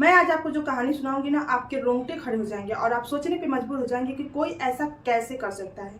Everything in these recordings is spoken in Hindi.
मैं आज आपको जो कहानी सुनाऊंगी ना, आपके रोंगटे खड़े हो जाएंगे और आप सोचने पे मजबूर हो जाएंगे कि कोई ऐसा कैसे कर सकता है।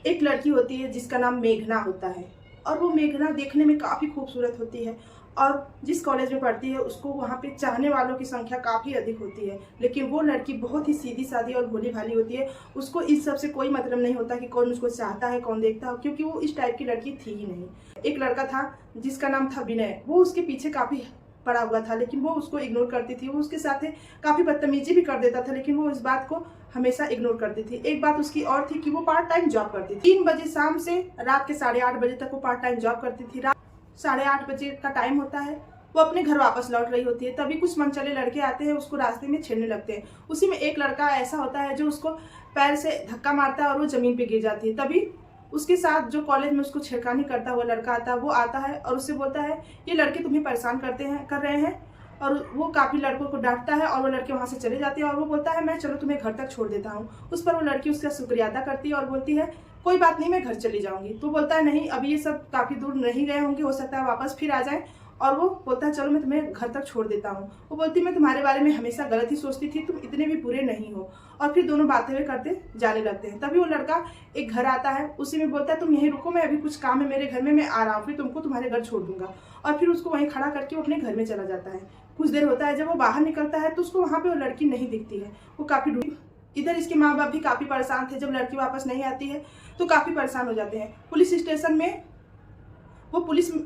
एक लड़की होती है जिसका नाम मेघना होता है और वो मेघना देखने में काफ़ी खूबसूरत होती है और जिस कॉलेज में पढ़ती है उसको वहाँ पे चाहने वालों की संख्या काफ़ी अधिक होती है। लेकिन वो लड़की बहुत ही सीधी सादी और भोली भाली होती है। उसको इस सब से कोई मतलब नहीं होता कि कौन उसको चाहता है कौन देखता है, क्योंकि वो इस टाइप की लड़की थी ही नहीं। एक लड़का था जिसका नाम था विनय। वो उसके पीछे काफ़ी पड़ा हुआ था लेकिन वो उसको इग्नोर करती थी। वो उसके साथ काफ़ी बदतमीजी भी कर देता था लेकिन वो इस बात को हमेशा इग्नोर करती थी। एक बात उसकी और थी कि वो पार्ट टाइम जॉब करती थी। 3 बजे शाम से रात के 8:30 बजे तक वो पार्ट टाइम जॉब करती थी। रात 8:30 बजे का टाइम होता है, वो अपने घर वापस लौट रही होती है। तभी कुछ मनचले लड़के आते हैं, उसको रास्ते में छेड़ने लगते हैं। उसी में एक लड़का ऐसा होता है जो उसको पैर से धक्का मारता है और वो जमीन पे गिर जाती है। तभी उसके साथ जो कॉलेज में उसको छेड़खानी करता हुआ लड़का आता है, वो आता है और उससे बोलता है ये लड़के तुम्हें परेशान कर रहे हैं। और वो काफ़ी लड़कों को डांटता है और वो लड़के वहाँ से चले जाते हैं और वो बोलता है मैं चलो तुम्हें घर तक छोड़ देता हूँ। उस पर वो लड़की उसका शुक्रिया अदा करती है और बोलती है कोई बात नहीं, मैं घर चली जाऊँगी। तो बोलता है नहीं, अभी ये सब काफ़ी दूर नहीं गए होंगे, हो सकता है वापस फिर आ जाए। और वो बोलता है चलो मैं तुम्हें घर तक छोड़ देता हूँ। वो बोलती मैं तुम्हारे बारे में हमेशा गलत ही सोचती थी, तुम इतने भी बुरे नहीं हो। और फिर दोनों बातें वे करते जाने लगते हैं। तभी वो लड़का एक घर आता है, उसी में बोलता है तुम यहीं रुको, मैं अभी कुछ काम है मेरे घर में, मैं आ रहा हूँ, फिर तुमको तुम्हारे घर छोड़ दूंगा। और फिर उसको वहीं खड़ा करके वो अपने घर में चला जाता है। कुछ देर होता है, जब वो बाहर निकलता है तो उसको वहाँ पे वो लड़की नहीं दिखती है। वो काफ़ी इधर इसके माँ बाप भी काफ़ी परेशान थे। जब लड़की वापस नहीं आती है तो काफ़ी परेशान हो जाते हैं। पुलिस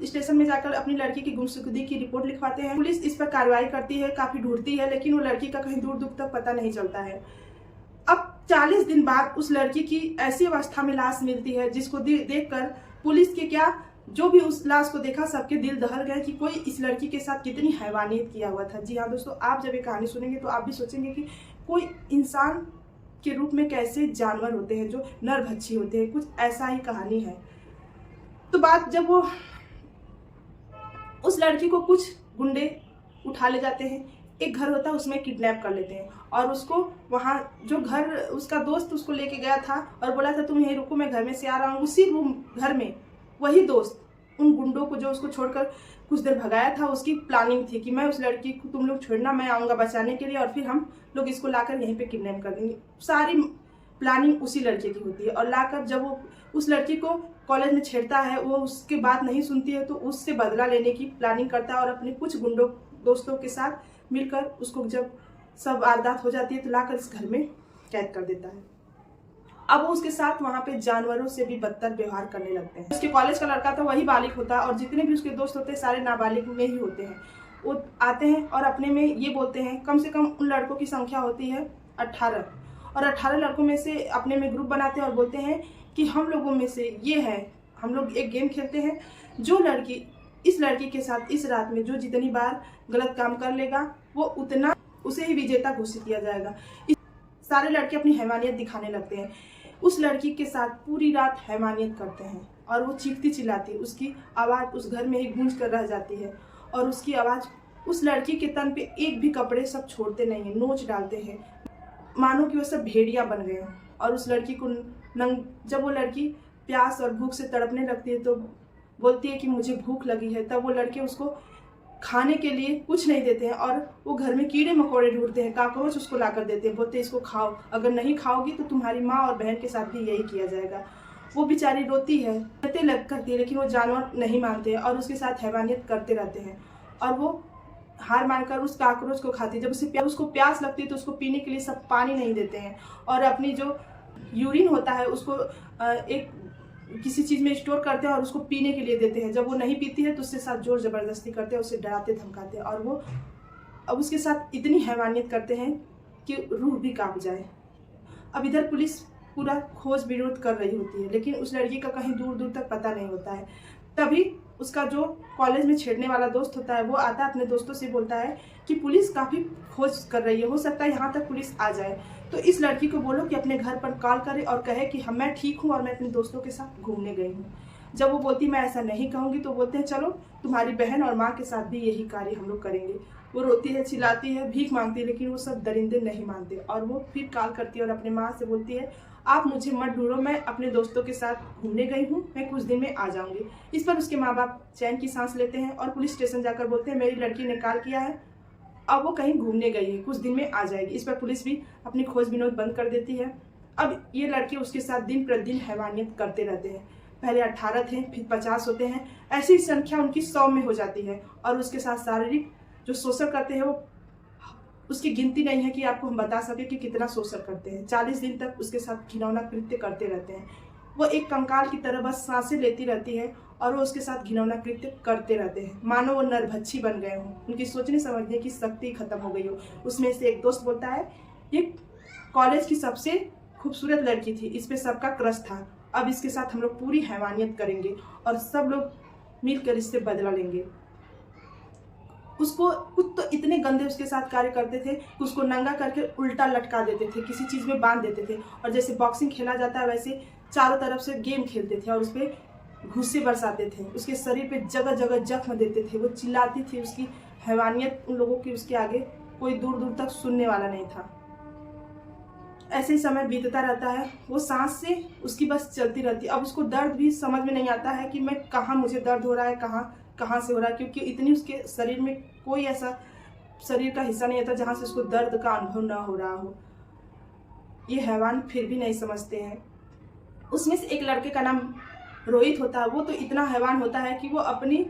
स्टेशन में जाकर अपनी लड़की की गुमशुदगी की रिपोर्ट लिखवाते हैं। पुलिस इस पर कार्रवाई करती है, काफ़ी ढूंढती है, लेकिन वो लड़की का कहीं दूर दूर तक पता नहीं चलता है। अब 40 दिन बाद उस लड़की की ऐसी अवस्था में लाश मिलती है जिसको देखकर पुलिस के क्या जो भी उस लाश को देखा सबके दिल दहल गए कि कोई इस लड़की के साथ कितनी हैवानियत किया हुआ था। जी हाँ दोस्तों, आप जब ये कहानी सुनेंगे तो आप भी सोचेंगे कि कोई इंसान के रूप में कैसे जानवर होते हैं जो नरभक्षी होते हैं। कुछ ऐसा ही कहानी है। तो बात जब वो उस लड़की को कुछ गुंडे उठा ले जाते हैं, एक घर होता है उसमें किडनैप कर लेते हैं और उसको वहाँ जो घर उसका दोस्त उसको लेके गया था और बोला था तुम यहीं रुको मैं घर में से आ रहा हूँ, उसी रूम घर में वही दोस्त उन गुंडों को जो उसको छोड़कर कुछ देर भगाया था, उसकी प्लानिंग थी कि मैं उस लड़की को तुम लोग छोड़ना, मैं आऊँगा बचाने के लिए और फिर हम लोग इसको लाकर यहीं पे किडनैप कर देंगे। सारी प्लानिंग उसी लड़के की होती है और लाकर जब वो उस लड़की को कॉलेज में छेड़ता है, वो उसके बात नहीं सुनती है तो उससे बदला लेने की प्लानिंग करता है और अपने कुछ गुंडों दोस्तों के साथ मिलकर उसको जब सब वारदात हो जाती है तो लाकर इस घर में कैद कर देता है। अब वो उसके साथ वहाँ पे जानवरों से भी बदतर व्यवहार करने लगते हैं। उसके कॉलेज का लड़का था वही बालिग होता है और जितने भी उसके दोस्त होते हैं सारे नाबालिग में ही होते हैं। वो आते हैं और अपने में ये बोलते हैं, कम से कम उन लड़कों की संख्या होती है 18 और 18 लड़कों में से अपने में ग्रुप बनाते हैं और बोलते हैं कि हम लोगों में से ये है, हम लोग एक गेम खेलते हैं, जो लड़की इस लड़की के साथ इस रात में जो जितनी बार गलत काम कर लेगा वो उतना उसे ही विजेता घोषित किया जाएगा। सारे लड़के अपनी हैवानियत दिखाने लगते हैं। उस लड़की के साथ पूरी रात हैवानियत करते हैं और वो चीखती चिल्लाती, उसकी आवाज़ उस घर में ही गूंज कर रह जाती है और उसकी आवाज़ उस लड़की के तन पे एक भी कपड़े सब छोड़ते नहीं हैं, नोच डालते हैं, मानो कि वो सब भेड़िया बन गए। और उस लड़की को जब वो लड़की प्यास और भूख से तड़पने लगती है तो बोलती है कि मुझे भूख लगी है, तब वो लड़के उसको खाने के लिए कुछ नहीं देते हैं और वो घर में कीड़े मकोड़े ढूंढते हैं, काकरोच उसको लाकर देते हैं, बोलते हैं इसको खाओ, अगर नहीं खाओगी तो तुम्हारी माँ और बहन के साथ भी यही किया जाएगा। वो बेचारी रोती है, लग करती है, लेकिन वो जानवर नहीं मानते हैं और उसके साथ हैवानियत करते रहते हैं और वो हार मानकर उस काकरोच को खाती है। जब उसको प्यास लगती है तो उसको पीने के लिए सब पानी नहीं देते हैं और अपनी जो यूरिन होता है उसको एक किसी चीज़ में स्टोर करते हैं और उसको पीने के लिए देते हैं। जब वो नहीं पीती है तो उसके साथ जोर ज़बरदस्ती करते हैं, उसे डराते धमकाते हैं और वो अब उसके साथ इतनी हैवानियत करते हैं कि रूह भी कांप जाए। अब इधर पुलिस पूरा खोज विरोध कर रही होती है लेकिन उस लड़की का कहीं दूर दूर तक पता नहीं होता है। तभी उसका जो कॉलेज में छेड़ने वाला दोस्त होता है वो आता है, अपने दोस्तों से बोलता है कि पुलिस काफ़ी खोज कर रही है, हो सकता है यहाँ तक पुलिस आ जाए, तो इस लड़की को बोलो कि अपने घर पर कॉल करे और कहे कि मैं ठीक हूँ और मैं अपने दोस्तों के साथ घूमने गई हूँ। जब वो बोलती मैं ऐसा नहीं कहूँगी तो बोलते हैं चलो तुम्हारी बहन और माँ के साथ भी यही कार्य हम लोग करेंगे। वो रोती है, चिल्लाती है, भीख मांगती है, लेकिन वो सब दरिंदे नहीं मानते और वो फिर कॉल करती है और अपने माँ से बोलती है आप मुझे मत ढूंढो, मैं अपने दोस्तों के साथ घूमने गई हूँ, मैं कुछ दिन में आ जाऊँगी। इस पर उसके माँ बाप चैन की सांस लेते हैं और पुलिस स्टेशन जाकर बोलते हैं मेरी लड़की ने कॉल किया है अब वो कहीं घूमने गई है, कुछ दिन में आ जाएगी। इस पर पुलिस भी अपनी खोज बिनोद बंद कर देती है। अब ये लड़के उसके साथ दिन प्रतिदिन हैवानियत करते रहते हैं। पहले 18 थे, फिर 50 होते हैं, ऐसी संख्या उनकी 100 में हो जाती है। और उसके साथ शारीरिक जो शोषण करते हैं वो उसकी गिनती नहीं है कि आपको हम बता सके कि कितना शोषण करते हैं। 40 दिन तक उसके साथ घिनौना कृत्य करते रहते हैं। वो एक कंकाल की तरह बस सांसें लेती रहती है और वो उसके साथ घिनौना कृत्य करते रहते हैं, मानो वो नरभक्षी बन गए हों, उनकी सोचने समझने की शक्ति खत्म हो गई हो। उसमें से एक दोस्त बोलता है, ये कॉलेज की सबसे खूबसूरत लड़की थी, इस पे सबका क्रश था, अब इसके साथ हम लोग पूरी हैवानियत करेंगे और सब लोग मिलकर इससे बदला लेंगे। उसको कुछ तो इतने गंदे उसके साथ कार्य करते थे कि उसको नंगा करके उल्टा लटका देते थे, किसी चीज़ में बांध देते थे, और जैसे बॉक्सिंग खेला जाता है वैसे चारों तरफ से गेम खेलते थे और उस पर घुस्से बरसाते थे। उसके शरीर पे जगह जगह जख्म देते थे। वो चिल्लाती थी, उसकी हैवानियत उन लोगों की उसके आगे कोई दूर दूर तक सुनने वाला नहीं था। ऐसे ही समय बीतता रहता है, वो सांस से उसकी बस चलती रहती है। अब उसको दर्द भी समझ में नहीं आता है कि मैं कहाँ मुझे दर्द हो रहा है, कहाँ से हो रहा है, क्योंकि इतनी उसके शरीर में कोई ऐसा शरीर का हिस्सा नहीं होता जहाँ से उसको दर्द का अनुभव ना हो रहा हो। ये हैवान फिर भी नहीं समझते हैं। उसमें से एक लड़के का नाम रोहित होता है। वो तो इतना हैवान होता है कि वो अपनी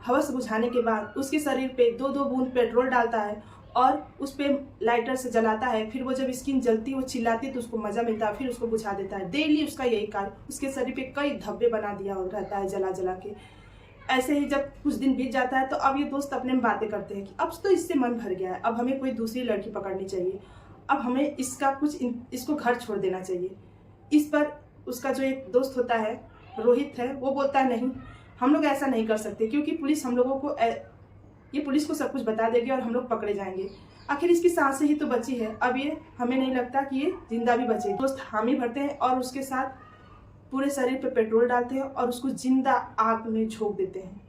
हवस बुझाने के बाद उसके शरीर पे 2-2 बूंद पेट्रोल डालता है और उस पे लाइटर से जलाता है। फिर वो जब स्किन जलती, वो चिल्लाती है तो उसको मजा मिलता है, फिर उसको बुझा देता है। डेली उसका यही कार्य, उसके शरीर पे कई धब्बे बना दिया रहता है जला जला के। ऐसे ही जब कुछ दिन बीत जाता है तो अब ये दोस्त अपने में बातें करते हैं कि अब तो इससे मन भर गया है, अब हमें कोई दूसरी लड़की पकड़नी चाहिए, अब हमें इसको घर छोड़ देना चाहिए। इस पर उसका जो एक दोस्त होता है, रोहित है, वो बोलता है नहीं, हम लोग ऐसा नहीं कर सकते, क्योंकि पुलिस हम लोगों को ये पुलिस को सब कुछ बता देगी और हम लोग पकड़े जाएंगे। आखिर इसकी सांसें ही तो बची है, अब ये हमें नहीं लगता कि ये जिंदा भी बचे। दोस्त हामी भरते हैं और उसके साथ पूरे शरीर पे पेट्रोल डालते हैं और उसको जिंदा आग में झोंक देते हैं।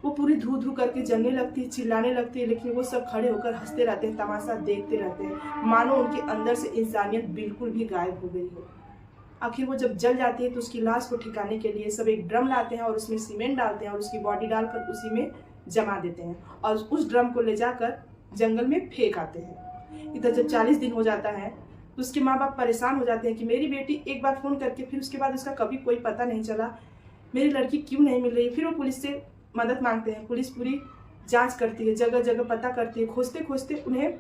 वो पूरी धू धू करके जलने लगती है, चिल्लाने लगती है, लेकिन वो सब खड़े होकर हंसते रहते हैं, तमाशा देखते रहते हैं, मानो उनके अंदर से इंसानियत बिल्कुल भी गायब हो गई हो। आखिर वो जब जल जाती है तो उसकी लाश को ठिकाने के लिए सब एक ड्रम लाते हैं और उसमें सीमेंट डालते हैं और उसकी बॉडी डालकर उसी में जमा देते हैं और उस ड्रम को ले जाकर जंगल में फेंक आते हैं। इधर जब 40 दिन हो जाता है तो उसके माँ बाप परेशान हो जाते हैं कि मेरी बेटी एक बार फ़ोन करके फिर उसके बाद उसका कभी कोई पता नहीं चला, मेरी लड़की क्यों नहीं मिल रही। फिर वो पुलिस से मदद मांगते हैं। पुलिस पूरी जांच करती है, जगह जगह पता करती है। खोजते खोजते उन्हें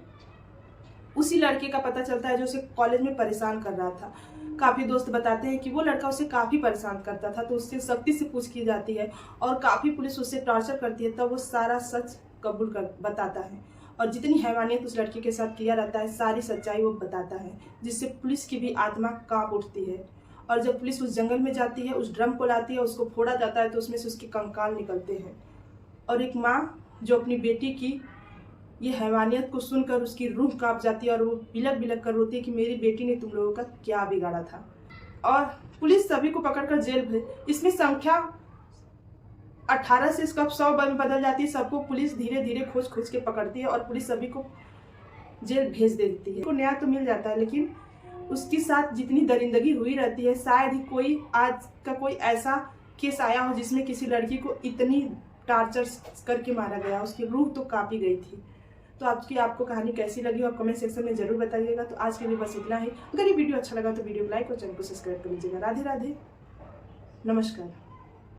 उसी लड़के का पता चलता है जो उसे कॉलेज में परेशान कर रहा था। काफ़ी दोस्त बताते हैं कि वो लड़का उसे काफ़ी परेशान करता था, तो उससे सख्ती से पूछ की जाती है और काफ़ी पुलिस उससे टॉर्चर करती है, तब वो सारा सच कबूल कर बताता है और जितनी हैवानियत उस लड़के के साथ किया रहता है सारी सच्चाई वो बताता है, जिससे पुलिस की भी आत्मा कांप उठती है। और जब पुलिस उस जंगल में जाती है, उस ड्रम को लाती है, उसको फोड़ा जाता है तो उसमें से उसके कंकाल निकलते हैं। और एक माँ जो अपनी बेटी की ये हैवानियत को सुनकर उसकी रूह कांप जाती है और वो बिलक बिलक कर रोती है कि मेरी बेटी ने तुम लोगों का क्या बिगाड़ा था। और पुलिस सभी को पकड़कर जेल भेज, इसमें संख्या 18 से कब 100 में बदल जाती है। सबको पुलिस धीरे धीरे खोज खोज के पकड़ती है और पुलिस सभी को जेल भेज देती है। उसको न्याय तो मिल जाता है, लेकिन उसके साथ जितनी दरिंदगी हुई रहती है, शायद ही कोई आज का कोई ऐसा केस आया हो जिसमें किसी लड़की को इतनी टार्चर करके मारा गया। उसकी रूह तो काँपी गई थी। तो आपको कहानी कैसी लगी हो आप कमेंट सेक्शन में जरूर बताइएगा। तो आज के लिए बस इतना ही। अगर ये वीडियो अच्छा लगा तो वीडियो को लाइक और चैनल को सब्सक्राइब कर लीजिएगा। राधे राधे, नमस्कार।